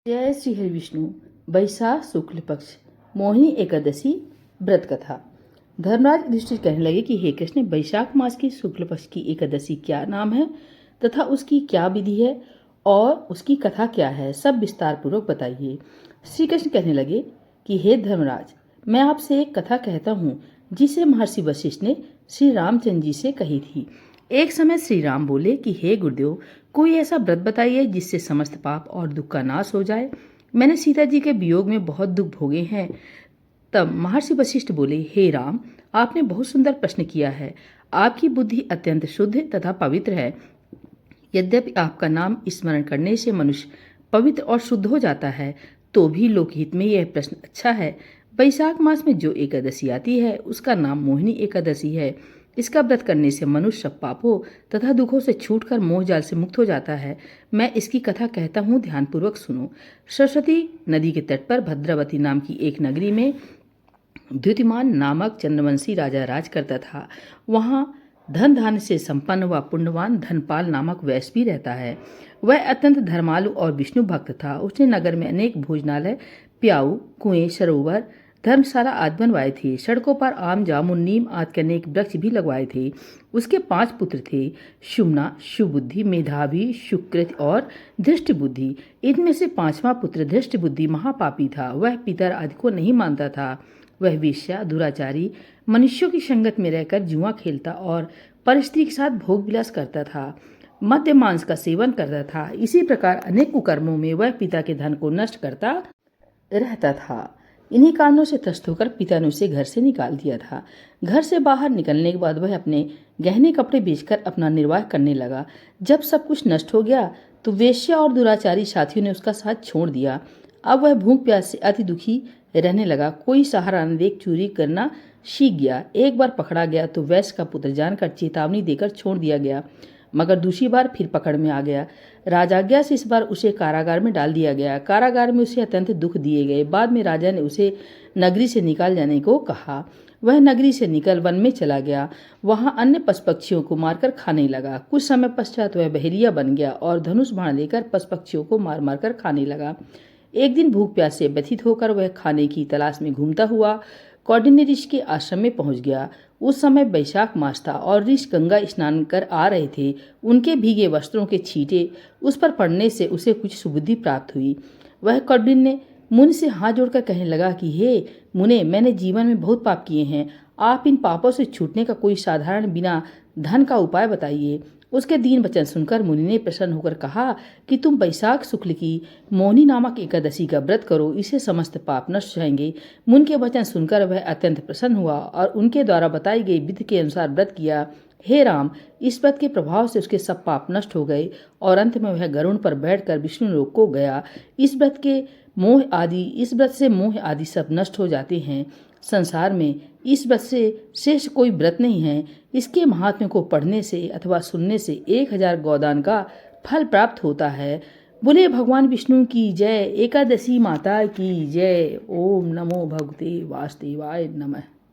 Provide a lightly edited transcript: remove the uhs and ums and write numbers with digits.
जय श्री हरि विष्णु। वैशाख शुक्ल पक्ष मोहिनी एकादशी व्रत कथा। धर्मराज युधिष्ठिर कहने लगे कि हे कृष्ण, वैशाख मास की शुक्ल पक्ष की एकादशी क्या नाम है तथा उसकी क्या विधि है और उसकी कथा क्या है, सब विस्तार पूर्वक बताइए। श्री कृष्ण कहने लगे कि हे धर्मराज, मैं आपसे एक कथा कहता हूँ जिसे महर्षि वशिष्ठ ने श्री रामचंद्र जी से कही थी। एक समय श्री राम बोले कि हे गुरुदेव, कोई ऐसा व्रत बताइए जिससे समस्त पाप और दुख का नाश हो जाए। मैंने सीता जी के वियोग में बहुत दुख भोगे हैं। तब महर्षि वशिष्ठ बोले, हे राम, आपने बहुत सुंदर प्रश्न किया है। आपकी बुद्धि अत्यंत शुद्ध तथा पवित्र है। यद्यपि आपका नाम स्मरण करने से मनुष्य पवित्र और शुद्ध हो जाता है, तो भी लोकहित में यह प्रश्न अच्छा है। वैशाख मास में जो एकादशी आती है उसका नाम मोहिनी एकादशी है। इसका व्रत करने से मनुष्य सब पापों तथा दुखों से छूटकर मोह जाल से मुक्त हो जाता है। मैं इसकी कथा कहता हूँ, ध्यानपूर्वक सुनो। सरस्वती नदी के तट पर भद्रावती नाम की एक नगरी में द्युतिमान नामक चंद्रवंशी राजा राज करता था। वहाँ धन धान्य से संपन्न व पुण्यवान धनपाल नामक वैश्य भी रहता है। वह अत्यंत धर्मालु और विष्णु भक्त था। उसने नगर में अनेक भोजनालय, प्याऊ, कुएं, सरोवर, धर्मशाला आदि बनवाए थे। सड़कों पर आम, जामुन, नीम आदि के अनेक वृक्ष भी लगवाए थे। उसके 5 पुत्र थे, शुम्ना, सुबुद्धि, मेधावी, सुकृत और धृष्टबुद्धि। इनमें से 5वां पुत्र धृष्टबुद्धि महापापी था। वह पितर आदि को नहीं मानता था। वह वेश्या, दुराचारी, मनुष्यों की संगत में रहकर जुआ खेलता और परस्त्री के साथ भोग विलास करता था। मद्य मांस का सेवन करता था। इसी प्रकार अनेक कुकर्मों में वह पिता के धन को नष्ट करता रहता था। इन्हीं कारणों से त्रस्त होकर पिता ने उसे घर से निकाल दिया था। घर से बाहर निकलने के बाद वह अपने गहने कपड़े बेचकर अपना निर्वाह करने लगा। जब सब कुछ नष्ट हो गया तो वेश्या और दुराचारी साथियों ने उसका साथ छोड़ दिया। अब वह भूख प्यास से अति दुखी रहने लगा। कोई सहारा न देख चोरी करना सीख गया। एक बार पकड़ा गया तो वैश्य का पुत्र जानकर चेतावनी देकर छोड़ दिया गया, मगर दूसरी बार फिर पकड़ में आ गया। राजाज्ञा से इस बार उसे कारागार में डाल दिया गया। कारागार में उसे अत्यंत दुख दिए गए। बाद में राजा ने उसे नगरी से निकाल जाने को कहा। वह नगरी से निकल वन में चला गया। वहां अन्य पशु पक्षियों को मारकर खाने लगा। कुछ समय पश्चात वह बहेलिया बन गया और धनुष बाण लेकर पशु पक्षियों को मार मार कर खाने लगा। एक दिन भूख प्यास से व्यथित होकर वह खाने की तलाश में घूमता हुआ कौंडिन्य ऋषि के आश्रम में पहुंच गया। उस समय वैशाख मास था और ऋषि गंगा स्नान कर आ रहे थे। उनके भीगे वस्त्रों के छींटे उस पर पड़ने से उसे कुछ सुबुद्धि प्राप्त हुई। वह कौंडिन्य मुनि से हाथ जोड़कर कहने लगा कि हे मुने, मैंने जीवन में बहुत पाप किए हैं। आप इन पापों से छूटने का कोई साधारण बिना धन का उपाय बताइए। उसके दीन वचन सुनकर मुनि ने प्रसन्न होकर कहा कि तुम वैशाख शुक्ल की मोहिनी नामक एकादशी का व्रत करो, इससे समस्त पाप नष्ट जाएंगे। मुनि के वचन सुनकर वह अत्यंत प्रसन्न हुआ और उनके द्वारा बताई गई विधि के अनुसार व्रत किया। हे राम, इस व्रत के प्रभाव से उसके सब पाप नष्ट हो गए और अंत में वह गरुड़ पर बैठकर विष्णु लोक को गया। इस व्रत से मोह आदि सब नष्ट हो जाते हैं। संसार में इस व्रत से श्रेष्ठ कोई व्रत नहीं है। इसके महात्म्य को पढ़ने से अथवा सुनने से 1000 गोदान का फल प्राप्त होता है। बोले भगवान विष्णु की जय। एकादशी माता की जय। ओम नमो भगवते वासुदेवाय नमः।